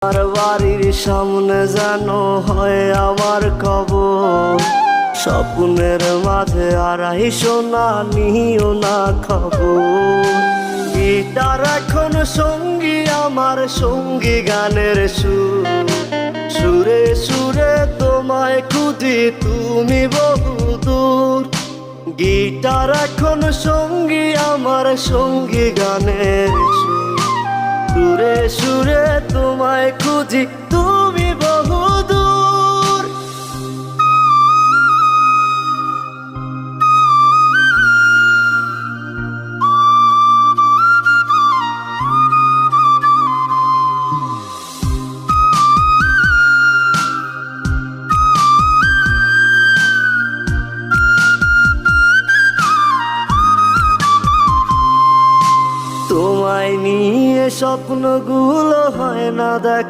আর বাড়ির সামনে যেন হয় আমার কবর, স্বপ্নের মাঝে আড়াইশো না নিও না খবর। গিটার এখন সঙ্গী আমার, সঙ্গী গানের সুর, সুরে সুরে তোমায় খুঁজি তুমি বহুদূর। গিটার এখন সঙ্গী আমার, সঙ্গী গানের সুর, সুরে সুরে তোমায় খুঁজি তুমি বহুদূর। তোমায় নিয়ে স্বপ্নগুলো হয় না দেখ